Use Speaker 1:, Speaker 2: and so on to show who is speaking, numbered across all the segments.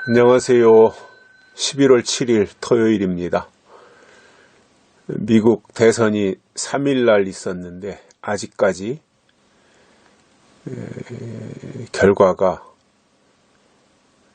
Speaker 1: 안녕하세요. 11월 7일 토요일입니다. 미국 대선이 3일날 있었는데 아직까지 결과가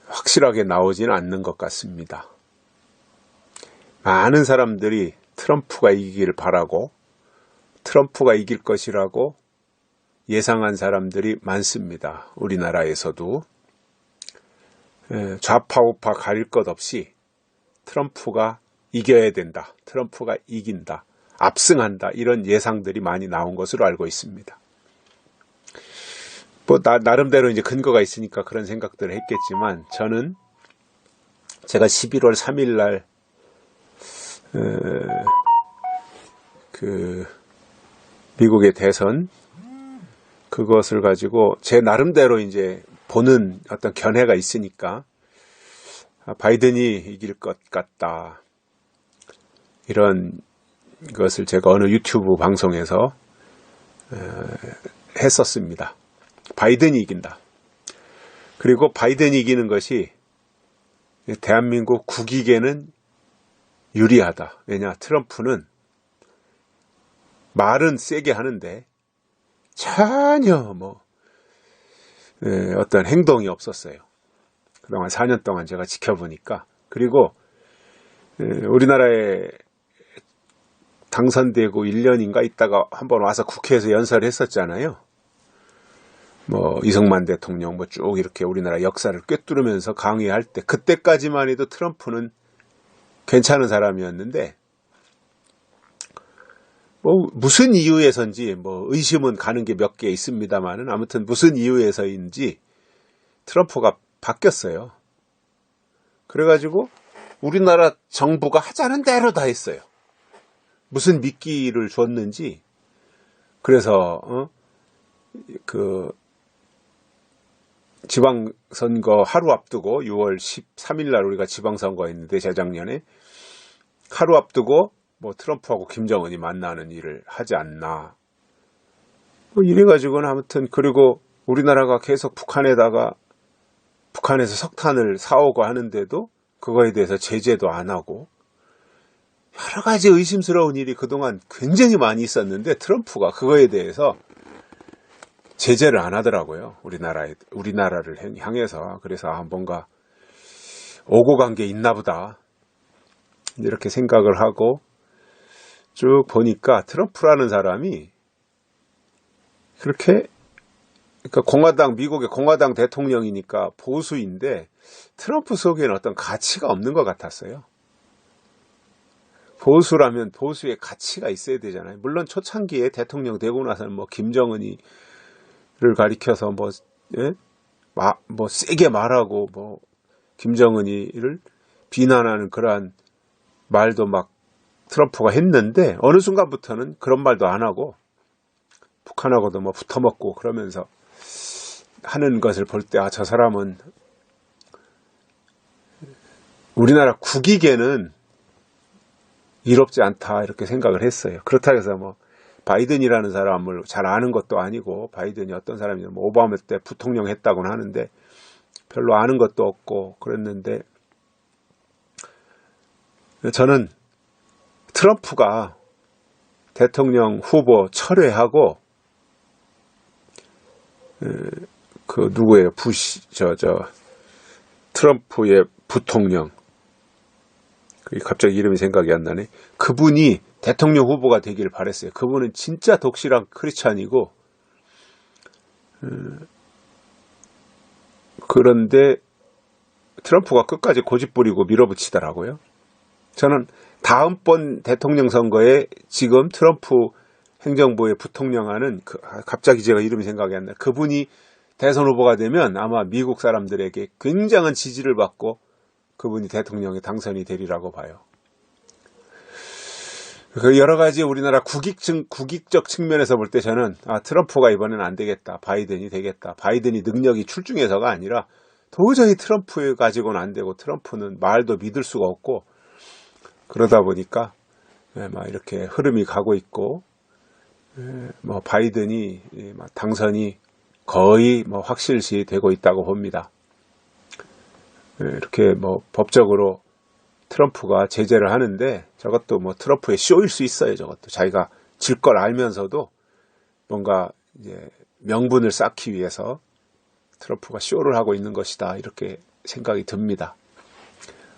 Speaker 1: 확실하게 나오지는 않는 것 같습니다. 많은 사람들이 트럼프가 이기길 바라고 트럼프가 이길 것이라고 예상한 사람들이 많습니다. 우리나라에서도. 좌파 우파 가릴 것 없이 트럼프가 이겨야 된다. 트럼프가 이긴다. 압승한다. 이런 예상들이 많이 나온 것으로 알고 있습니다. 나름대로 이제 근거가 있으니까 그런 생각들을 했겠지만, 저는 제가 11월 3일 날, 미국의 대선, 그것을 가지고 제 나름대로 이제 보는 어떤 견해가 있으니까 바이든이 이길 것 같다. 이런 것을 제가 어느 유튜브 방송에서 했었습니다. 바이든이 이긴다. 그리고 바이든이 이기는 것이 대한민국 국익에는 유리하다. 왜냐, 트럼프는 말은 세게 하는데 전혀 어떤 행동이 없었어요. 그동안 4년 동안 제가 지켜보니까. 그리고 우리나라에 당선되고 1년인가 있다가 한번 와서 국회에서 연설을 했었잖아요. 이승만 대통령 쭉 이렇게 우리나라 역사를 꿰뚫으면서 강의할 때, 그때까지만 해도 트럼프는 괜찮은 사람이었는데, 무슨 이유에서인지 의심은 가는 게 몇 개 있습니다만은, 아무튼 무슨 이유에서인지 트럼프가 바뀌었어요. 그래가지고 우리나라 정부가 하자는 대로 다 했어요. 무슨 미끼를 줬는지. 그래서 지방선거 하루 앞두고 6월 13일 날 우리가 지방선거 했는데, 재작년에 하루 앞두고 트럼프하고 김정은이 만나는 일을 하지 않나. 이래가지고는 아무튼, 그리고 우리나라가 계속 북한에서 석탄을 사오고 하는데도 그거에 대해서 제재도 안 하고, 여러 가지 의심스러운 일이 그동안 굉장히 많이 있었는데, 트럼프가 그거에 대해서 제재를 안 하더라고요. 우리나라를 향해서. 그래서 뭔가 오고 간 게 있나 보다. 이렇게 생각을 하고 쭉 보니까 트럼프라는 사람이 그러니까 미국의 공화당 대통령이니까 보수인데, 트럼프 속에는 어떤 가치가 없는 것 같았어요. 보수라면 보수의 가치가 있어야 되잖아요. 물론 초창기에 대통령 되고 나서는 김정은이를 가리켜서 세게 말하고 김정은이를 비난하는 그러한 말도 트럼프가 했는데, 어느 순간부터는 그런 말도 안 하고 북한하고도 붙어먹고 그러면서 하는 것을 볼 때, 저 사람은 우리나라 국익에는 이롭지 않다, 이렇게 생각을 했어요. 그렇다고 해서 바이든이라는 사람을 잘 아는 것도 아니고, 바이든이 어떤 사람이냐, 오바마 때 부통령 했다고는 하는데 별로 아는 것도 없고 그랬는데, 저는 트럼프가 대통령 후보 철회하고, 누구예요? 트럼프의 부통령. 갑자기 이름이 생각이 안 나네. 그분이 대통령 후보가 되기를 바랬어요. 그분은 진짜 독실한 크리스찬이고, 그런데 트럼프가 끝까지 고집 부리고 밀어붙이더라고요. 저는 다음번 대통령 선거에 지금 트럼프 행정부의 부통령하는 갑자기 제가 이름이 생각이 안 나요. 그분이 대선 후보가 되면 아마 미국 사람들에게 굉장한 지지를 받고 그분이 대통령에 당선이 되리라고 봐요. 여러 가지 우리나라 국익적 측면에서 볼 때 저는 트럼프가 이번에는 안 되겠다. 바이든이 되겠다. 바이든이 능력이 출중해서가 아니라 도저히 트럼프 가지고는 안 되고, 트럼프는 말도 믿을 수가 없고, 그러다 보니까 이렇게 흐름이 가고 있고, 바이든이 당선이 거의 확실시 되고 있다고 봅니다. 이렇게 뭐 법적으로 트럼프가 제재를 하는데 저것도 뭐 트럼프의 쇼일 수 있어요. 저것도 자기가 질 걸 알면서도 뭔가 이제 명분을 쌓기 위해서 트럼프가 쇼를 하고 있는 것이다. 이렇게 생각이 듭니다.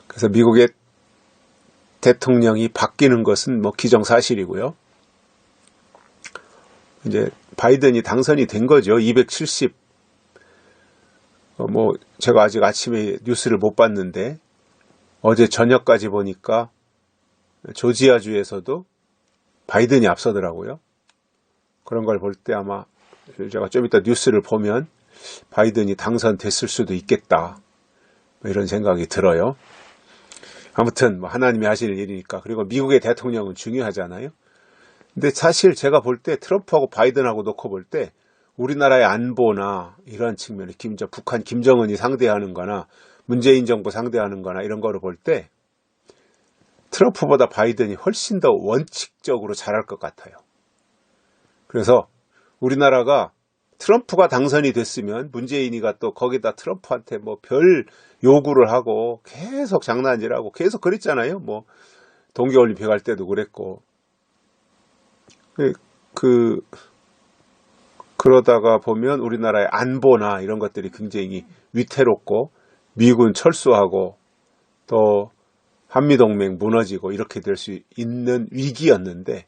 Speaker 1: 그래서 미국의 대통령이 바뀌는 것은 뭐 기정사실이고요. 이제 바이든이 당선이 된 거죠. 270. 뭐 제가 아직 아침에 뉴스를 못 봤는데 어제 저녁까지 보니까 조지아주에서도 바이든이 앞서더라고요. 그런 걸 볼 때 아마 제가 좀 이따 뉴스를 보면 바이든이 당선됐을 수도 있겠다. 뭐 이런 생각이 들어요. 아무튼 뭐 하나님이 하시는 일이니까. 그리고 미국의 대통령은 중요하잖아요. 근데 사실 제가 볼 때 트럼프하고 바이든하고 놓고 볼 때 우리나라의 안보나 이런 측면에 북한 김정은이 상대하는 거나 문재인 정부 상대하는 거나 이런 거를 볼 때 트럼프보다 바이든이 훨씬 더 원칙적으로 잘할 것 같아요. 그래서 우리나라가 트럼프가 당선이 됐으면 문재인이가 또 거기다 트럼프한테 뭐 별 요구를 하고 계속 장난질하고 계속 그랬잖아요. 뭐 동계올림픽 할 때도 그랬고. 그러다가 보면 우리나라의 안보나 이런 것들이 굉장히 위태롭고 미군 철수하고 또 한미동맹 무너지고 이렇게 될 수 있는 위기였는데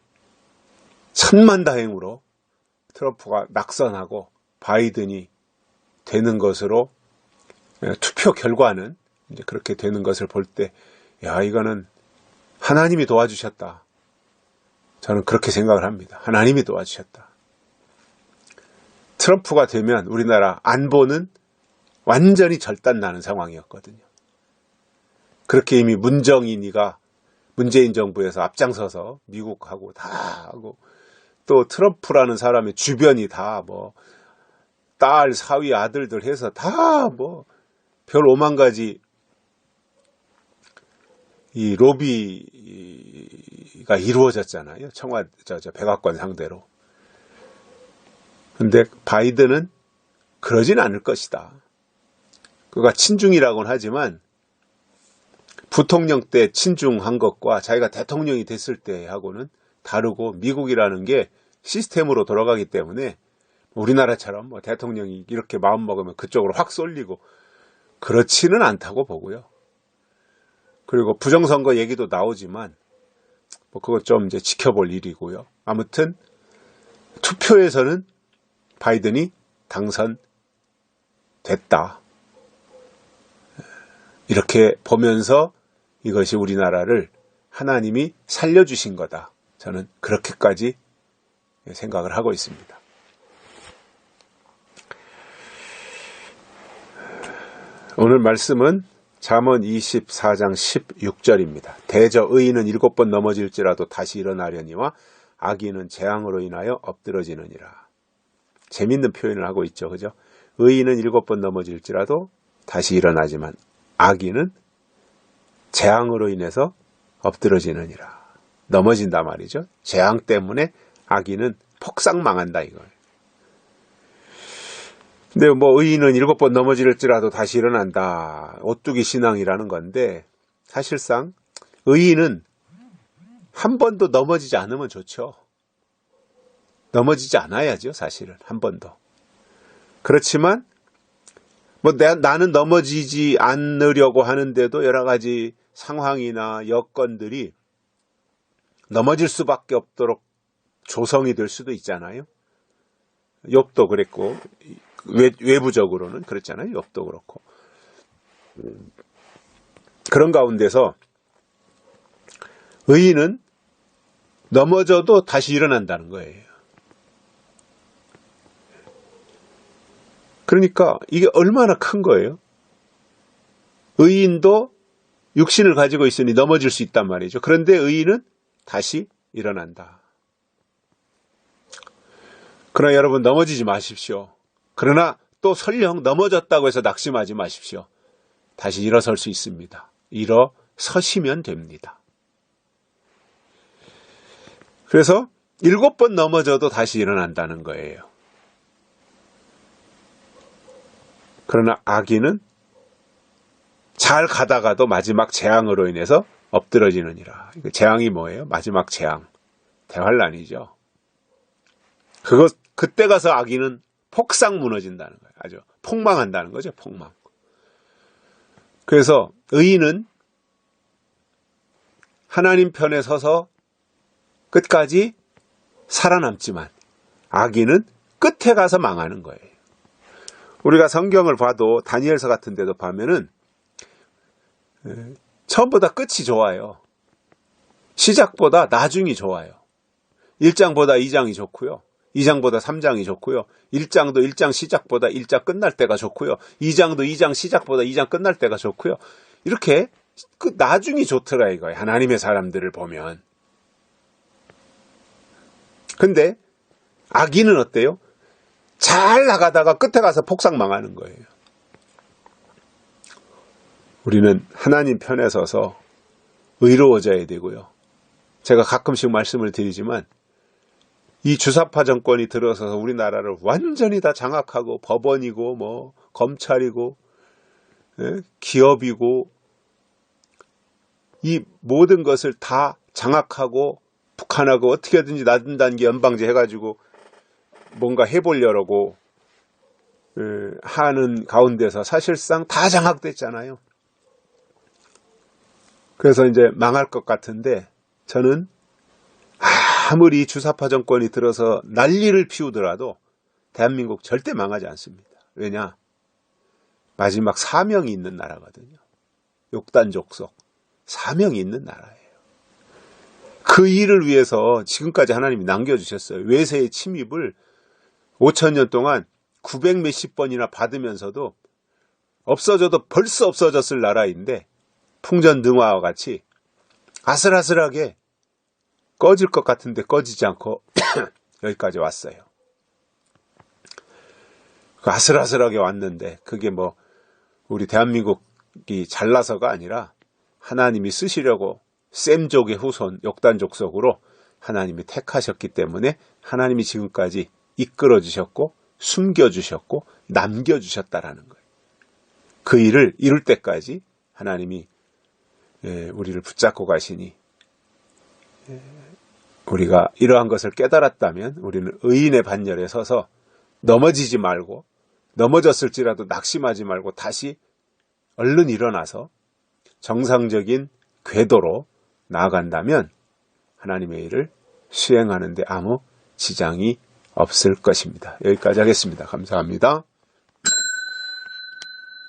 Speaker 1: 천만다행으로 트럼프가 낙선하고 바이든이 되는 것으로 투표 결과는 이제 그렇게 되는 것을 볼 때, 야, 이거는 하나님이 도와주셨다. 저는 그렇게 생각을 합니다. 하나님이 도와주셨다. 트럼프가 되면 우리나라 안보는 완전히 절단나는 상황이었거든요. 그렇게 이미 문정인이가 문재인 정부에서 앞장서서 미국하고 다 하고 또 트럼프라는 사람의 주변이 다 뭐 딸, 사위, 아들들 해서 다 뭐 별 5만 가지 이 로비가 이루어졌잖아요. 백악관 상대로. 근데 바이든은 그러진 않을 것이다. 그가 친중이라고는 하지만 부통령 때 친중한 것과 자기가 대통령이 됐을 때하고는 다르고 미국이라는 게 시스템으로 돌아가기 때문에 우리나라처럼 뭐 대통령이 이렇게 마음먹으면 그쪽으로 확 쏠리고 그렇지는 않다고 보고요. 그리고 부정선거 얘기도 나오지만 뭐 그것 좀 이제 지켜볼 일이고요. 아무튼 투표에서는 바이든이 당선됐다. 이렇게 보면서 이것이 우리나라를 하나님이 살려주신 거다. 저는 그렇게까지 생각을 하고 있습니다. 오늘 말씀은 잠언 24장 16절입니다. 대저 의인은 7번 넘어질지라도 다시 일어나려니와 악인은 재앙으로 인하여 엎드러지느니라. 재밌는 표현을 하고 있죠. 그죠? 의인은 7번 넘어질지라도 다시 일어나지만 악인은 재앙으로 인해서 엎드러지느니라. 넘어진다 말이죠. 재앙 때문에 악인은 폭삭 망한다 이걸. 근데 뭐 의인은 7번 넘어질지라도 다시 일어난다. 오뚜기 신앙이라는 건데 사실상 의인은 한 번도 넘어지지 않으면 좋죠. 넘어지지 않아야죠. 사실은 한 번도. 그렇지만 뭐 나는 넘어지지 않으려고 하는데도 여러 가지 상황이나 여건들이 넘어질 수밖에 없도록 조성이 될 수도 있잖아요. 욥도 그랬고 외부적으로는 그렇잖아요. 욥도 그렇고. 그런 가운데서 의인은 넘어져도 다시 일어난다는 거예요. 그러니까 이게 얼마나 큰 거예요. 의인도 육신을 가지고 있으니 넘어질 수 있단 말이죠. 그런데 의인은 다시 일어난다. 그러나 여러분 넘어지지 마십시오. 그러나 또 설령 넘어졌다고 해서 낙심하지 마십시오. 다시 일어설 수 있습니다. 일어서시면 됩니다. 그래서 7번 넘어져도 다시 일어난다는 거예요. 잘 가다가도 마지막 재앙으로 인해서 엎드러지느니라. 재앙이 뭐예요? 마지막 재앙. 대환란이죠. 그때 가서 악인은 폭삭 무너진다는 거예요. 아주 폭망한다는 거죠. 폭망. 그래서 의인은 하나님 편에 서서 끝까지 살아남지만 악인은 끝에 가서 망하는 거예요. 우리가 성경을 봐도 다니엘서 같은 데도 보면은 처음보다 끝이 좋아요. 시작보다 나중이 좋아요. 1장보다 2장이 좋고요. 2장보다 3장이 좋고요. 1장도 1장 시작보다 1장 끝날 때가 좋고요. 2장도 2장 시작보다 2장 끝날 때가 좋고요. 이렇게 그 나중이 좋더라 이거예요. 하나님의 사람들을 보면. 근데 악인은 어때요? 잘 나가다가 끝에 가서 폭삭 망하는 거예요. 우리는 하나님 편에 서서 의로워져야 되고요. 제가 가끔씩 말씀을 드리지만 이 주사파 정권이 들어서서 우리나라를 완전히 다 장악하고 법원이고 뭐 검찰이고 기업이고 이 모든 것을 다 장악하고 북한하고 어떻게든지 낮은 단계 연방제 해가지고 뭔가 해보려고 하는 가운데서 사실상 다 장악됐잖아요. 그래서 이제 망할 것 같은데 저는 아무리 주사파 정권이 들어서 난리를 피우더라도 대한민국 절대 망하지 않습니다. 왜냐? 마지막 사명이 있는 나라거든요. 욕단족속 사명이 있는 나라예요. 그 일을 위해서 지금까지 하나님이 남겨주셨어요. 외세의 침입을 5,000년 동안 900 몇십 번이나 받으면서도 없어져도 벌써 없어졌을 나라인데 풍전등화와 같이 아슬아슬하게 꺼질 것 같은데 꺼지지 않고 여기까지 왔어요. 아슬아슬하게 왔는데 그게 뭐 우리 대한민국이 잘나서가 아니라 하나님이 쓰시려고 셈족의 후손 욕단족속으로 하나님이 택하셨기 때문에 하나님이 지금까지 이끌어주셨고 숨겨주셨고 남겨주셨다라는 거예요. 그 일을 이룰 때까지 하나님이 우리를 붙잡고 가시니 우리가 이러한 것을 깨달았다면 우리는 의인의 반열에 서서 넘어지지 말고 넘어졌을지라도 낙심하지 말고 다시 얼른 일어나서 정상적인 궤도로 나아간다면 하나님의 일을 수행하는 데 아무 지장이 없을 것입니다. 여기까지 하겠습니다. 감사합니다.